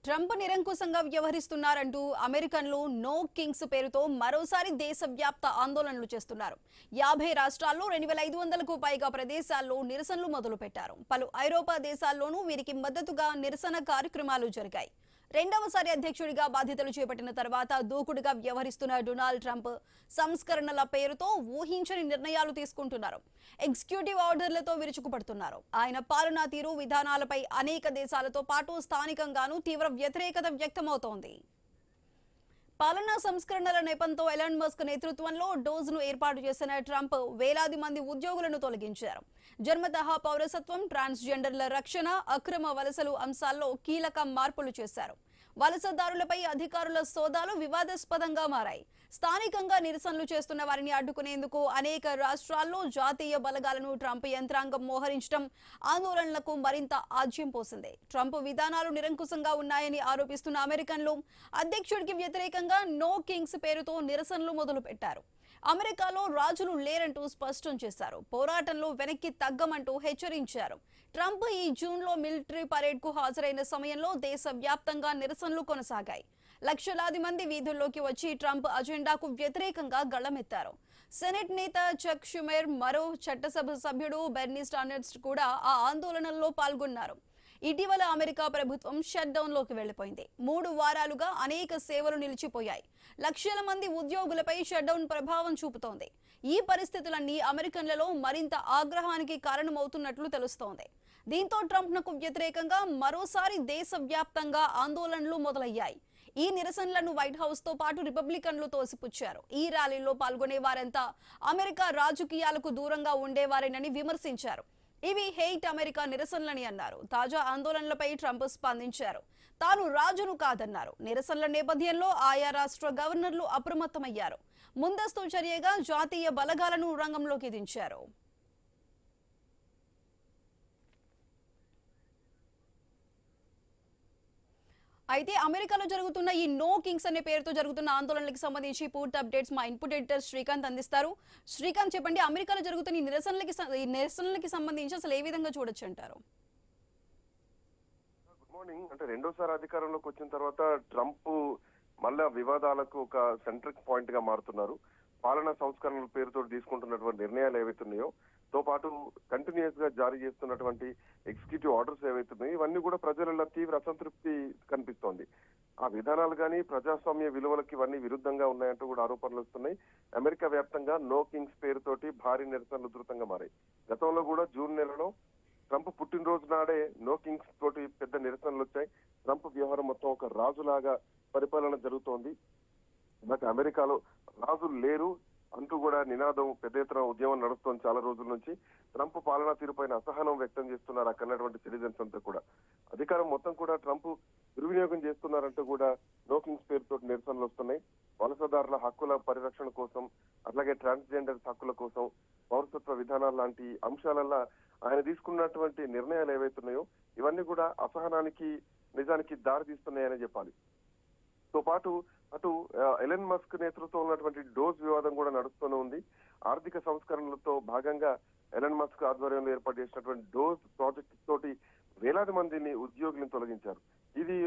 Trump నిరంకుశంగా వ్యవహరిస్తున్నారంటూ అమెరికన్లు no Kings పేరుతో మరోసారి దేశవ్యాప్త ఆందోళనలు చేస్తున్నారు. 50 రాష్ట్రాల్లో 2500కు పైగా ప్రదేశాల్లో నిరసనలు మొదలుపెట్టారు. పలు ఐరోపా దేశాల్లోనూ వీరికి మద్దతుగా నిరసన కార్యక్రమాలు జరిగాయి. రెండవసారి అధ్యక్షుడిగా బాధ్యతలు చేపట్టిన తర్వాత దూకుడుగా వ్యవహరిస్తున్న డొనాల్డ్ ట్రంప్ సంస్కరణల పేరుతో ఊహించని నిర్ణయాలు తీసుకుంటున్నారు. ఎగ్జిక్యూటివ్ ఆర్డర్లతో విరుచుకుపడుతున్నారు. ఆయన పాలనా తీరు విధానాలపై అనేక దేశాలతో పాటు స్థానికంగానూ తీవ్ర వ్యతిరేకత వ్యక్తమవుతోంది. పాలనా సంస్కరణల నేపథ్యంలో ఎలాన్ మస్క్ నేతృత్వంలో డోజ్ను ఏర్పాటు చేసిన ట్రంప్ వేలాది మంది ఉద్యోగులను తొలగించారు. జన్మతః పౌరసత్వం, ట్రాన్స్జెండర్ల రక్షణ, అక్రమ వలసలు అంశాల్లో కీలక మార్పులు చేశారు. వలసదారులపై అధికారుల సోదాలు వివాదాస్పదంగా మారాయి. స్థానికంగా నిరసనలు చేస్తున్న వారిని అడ్డుకునేందుకు అనేక రాష్ట్రాల్లో జాతీయ బలగాలను ట్రంప్ యంత్రాంగం మోహరించడం ఆందోళనలకు మరింత ఆజ్యం పోసింది. ట్రంప్ విధానాలు నిరంకుశంగా ఉన్నాయని ఆరోపిస్తున్న అమెరికన్లు అధ్యక్షుడికి వ్యతిరేకంగా నో కింగ్స్ పేరుతో నిరసనలు మొదలుపెట్టారు. అమెరికాలో రాజులు లేరంటూ స్పష్టం చేశారు. పోరాటంలో వెనక్కి తగ్గమంటూ హెచ్చరించారు. ట్రంప్ ఈ జూన్లో మిలిటరీ పరేడ్కు హాజరైన సమయంలో దేశవ్యాప్తంగా నిరసనలు కొనసాగాయి. లక్షలాది మంది వీధుల్లోకి వచ్చి ట్రంప్ అజెండాకు వ్యతిరేకంగా గళమెత్తారు. సెనెట్ నేత చక్ షుమెర్, మరో చట్టసభ సభ్యుడు బెర్నీ సాండర్స్ కూడా ఆ ఆందోళనల్లో పాల్గొన్నారు. ఇటీవల అమెరికా ప్రభుత్వం షట్ డౌన్ లోకి వెళ్లిపోయింది. 3 వారాలుగా అనేక సేవలు నిలిచిపోయాయి. లక్షల మంది ఉద్యోగులపై షట్ డౌన్ ప్రభావం చూపుతోంది. ఈ పరిస్థితులన్నీ అమెరికన్లలో మరింత ఆగ్రహానికి కారణమవుతున్నట్లు తెలుస్తోంది. దీంతో ట్రంప్నకు వ్యతిరేకంగా మరోసారి దేశవ్యాప్తంగా ఆందోళనలు మొదలయ్యాయి. ఈ నిరసనలను వైట్ హౌస్ తో పాటు రిపబ్లికన్లు తోసిపుచ్చారు. ఈ ర్యాలీలో పాల్గొనే వారంతా అమెరికా రాజకీయాలకు దూరంగా ఉండేవారేనని విమర్శించారు. ఇవి హెయిట్ అమెరికా నిరసనలని అన్నారు. తాజా ఆందోళనలపై ట్రంప్ స్పందించారు. తాను రాజును కాదన్నారు. నిరసనల నేపథ్యంలో ఆయా రాష్ట్ర గవర్నర్లు అప్రమత్తమయ్యారు. ముందస్తు చర్యగా జాతీయ బలగాలను రంగంలోకి దించారు. అయితే అమెరికాలో జరుగుతున్న ఈ నో కింగ్స్ అనే పేరుతో జరుగుతున్న ఆందోళనలకు సంబంధించి పూర్తి అప్డేట్స్ మా ఇన్పుట్ ఎడిటర్ శ్రీకాంత్ అందిస్తారు. శ్రీకాంత్, చెప్పండి, అమెరికాలో జరుగుతున్న ఈ నిరసనలకి సంబంధించి అసలు ఏ విధంగా చూడొచ్చు అంటారు? Good morning. అంటే రెండోసారి అధికారంలోకి వచ్చిన తర్వాత ట్రంప్ మళ్ళా వివాదాలకు ఒక సెంట్రిక్ పాయింట్ గా మారుతున్నారు. పాలనా సంస్కరణల పేరుతో తీసుకుంటున్నటువంటి నిర్ణయాలు ఏవైతున్నాయో తో పాటు కంటిన్యూస్ గా జారీ చేస్తున్నటువంటి ఎగ్జిక్యూటివ్ ఆర్డర్స్ ఏవైతున్నాయో ఇవన్నీ కూడా ప్రజలలో తీవ్ర అసంతృప్తి కనిపిస్తోంది. ఆ విధానాలు కానీ ప్రజాస్వామ్య విలువలకు ఇవన్నీ విరుద్ధంగా ఉన్నాయంటూ కూడా ఆరోపణలు వస్తున్నాయి. అమెరికా వ్యాప్తంగా నో కింగ్స్ పేరుతోటి భారీ నిరసనలు ఉధృతంగా మారాయి. గతంలో కూడా జూన్ నెలలో ట్రంప్ పుట్టినరోజు నాడే నో కింగ్స్ తోటి పెద్ద నిరసనలు వచ్చాయి. ట్రంప్ వ్యవహారం మొత్తం ఒక రాజులాగా పరిపాలన జరుగుతోంది. బట్ అమెరికాలో రాజులు లేరు అంటూ కూడా నినాదం పెద్ద ఎత్తున ఉద్యమం నడుస్తోంది. చాలా రోజుల నుంచి ట్రంప్ పాలనా తీరుపైన అసహనం వ్యక్తం చేస్తున్నారు అక్కడటువంటి సిటిజన్స్ అంతా కూడా. అధికారం మొత్తం కూడా ట్రంప్ దుర్వినియోగం చేస్తున్నారంటూ కూడా నో కింగ్స్ పేరుతో నిరసనలు వస్తున్నాయి. వలసదారుల హక్కుల పరిరక్షణ కోసం, అట్లాగే ట్రాన్స్జెండర్స్ హక్కుల కోసం, పౌరసత్వ విధానాలు లాంటి అంశాలల్లో ఆయన తీసుకున్నటువంటి నిర్ణయాలు ఏవైతున్నాయో ఇవన్నీ కూడా అసహనానికి నిజానికి దారి తీస్తున్నాయని చెప్పాలి. తో పాటు అటు ఎలన్ మస్క్ నేతృత్వం ఉన్నటువంటి డోజ్ వివాదం కూడా నడుస్తూనే ఉంది. ఆర్థిక సంస్కరణలతో భాగంగా ఎలన్ మస్క్ ఆధ్వర్యంలో ఏర్పాటు చేసినటువంటి డోజ్ ప్రాజెక్ట్ తోటి వేలాది మందిని ఉద్యోగులను తొలగించారు. ఇది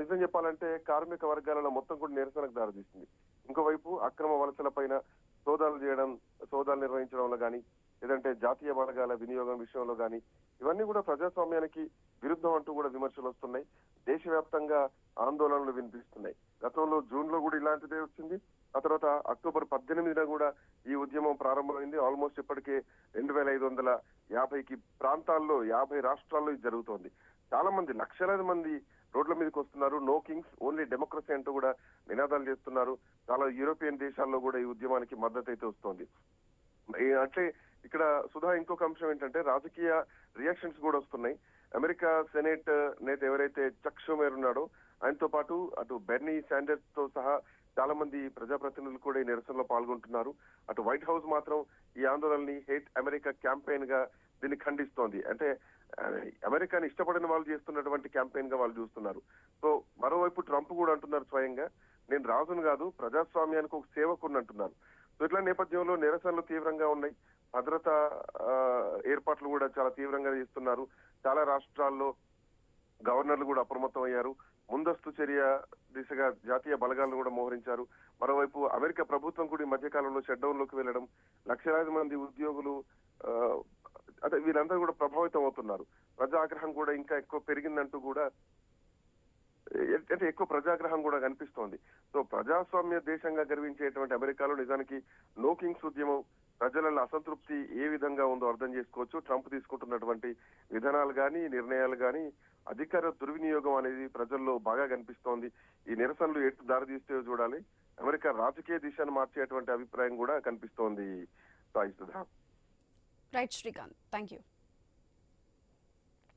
నిజం చెప్పాలంటే కార్మిక వర్గాలలో మొత్తం కూడా నిరసనకు దారితీస్తుంది. ఇంకోవైపు అక్రమ వలసల పైన సోదాలు నిర్వహించడంలో కానీ, లేదంటే జాతీయ బలగాల వినియోగం విషయంలో కానీ ఇవన్నీ కూడా ప్రజాస్వామ్యానికి విరుద్ధం అంటూ కూడా విమర్శలు వస్తున్నాయి. దేశవ్యాప్తంగా ఆందోళనలు వినిపిస్తున్నాయి. గతంలో జూన్ లో కూడా ఇలాంటిదే వచ్చింది. ఆ తర్వాత అక్టోబర్ 18న కూడా ఈ ఉద్యమం ప్రారంభమైంది. ఆల్మోస్ట్ ఇప్పటికే 2550కి ప్రాంతాల్లో 50 రాష్ట్రాల్లో ఇది జరుగుతోంది. చాలా మంది లక్షలాది మంది రోడ్ల మీదకి వస్తున్నారు. నో కింగ్స్, ఓన్లీ డెమోక్రసీ అంటూ కూడా నినాదాలు చేస్తున్నారు. చాలా యూరోపియన్ దేశాల్లో కూడా ఈ ఉద్యమానికి మద్దతు అయితే వస్తోంది. అంటే ఇక్కడ సుధా ఇంకొక అంశం ఏంటంటే రాజకీయ రియాక్షన్స్ కూడా వస్తున్నాయి. అమెరికా సెనేట్ నేత ఎవరైతే చక్ షుమెర్ ఉన్నాడో ఆయనతో పాటు అటు బెర్నీ సాండర్స్ తో సహా చాలా మంది ప్రజాప్రతినిధులు కూడా ఈ నిరసనలో పాల్గొంటున్నారు. అటు వైట్ హౌస్ మాత్రం ఈ ఆందోళనని హేట్ అమెరికా క్యాంపెయిన్ గా దీన్ని ఖండిస్తోంది. అంటే అమెరికాని ఇష్టపడిన వాళ్ళు చేస్తున్నటువంటి క్యాంపెయిన్ గా వాళ్ళు చూస్తున్నారు. సో మరోవైపు ట్రంప్ కూడా అంటున్నారు స్వయంగా, నేను రాజును కాదు ప్రజాస్వామ్యానికి ఒక సేవకుని అంటున్నారు. సో ఇట్లా నేపథ్యంలో నిరసనలు తీవ్రంగా ఉన్నాయి. భద్రతా ఏర్పాట్లు కూడా చాలా తీవ్రంగా చేస్తున్నారు. చాలా రాష్ట్రాల్లో గవర్నర్లు కూడా అప్రమత్తం అయ్యారు. ముందస్తు చర్య దిశగా జాతీయ బలగాలను కూడా మోహరించారు. మరోవైపు అమెరికా ప్రభుత్వం కూడా ఈ మధ్యకాలంలో షట్డౌన్ లోకి వెళ్లడం, లక్షలాది మంది ఉద్యోగులు అదే వీరందరూ కూడా ప్రభావితం అవుతున్నారు. ప్రజాగ్రహం కూడా ఇంకా ఎక్కువ పెరిగిందంటూ కూడా అంటే ఎక్కువ ప్రజాగ్రహం కూడా కనిపిస్తోంది. సో ప్రజాస్వామ్య దేశంగా గర్వించేటువంటి అమెరికాలో నిజానికి నో కింగ్స్ ఉద్యమం ప్రజలలో అసంతృప్తి ఏ విధంగా ఉందో అర్థం చేసుకోవచ్చు. ట్రంప్ తీసుకుంటున్నటువంటి విధానాలు కానీ నిర్ణయాలు కానీ అధికార దుర్వినియోగం అనేది ప్రజల్లో బాగా కనిపిస్తోంది. ఈ నిరసనలు ఎటు దారితీస్తే చూడాలి. అమెరికా రాజకీయ దిశను మార్చేటువంటి అభిప్రాయం కూడా కనిపిస్తోంది. Sai Sudha. Right Srikanth, thank you.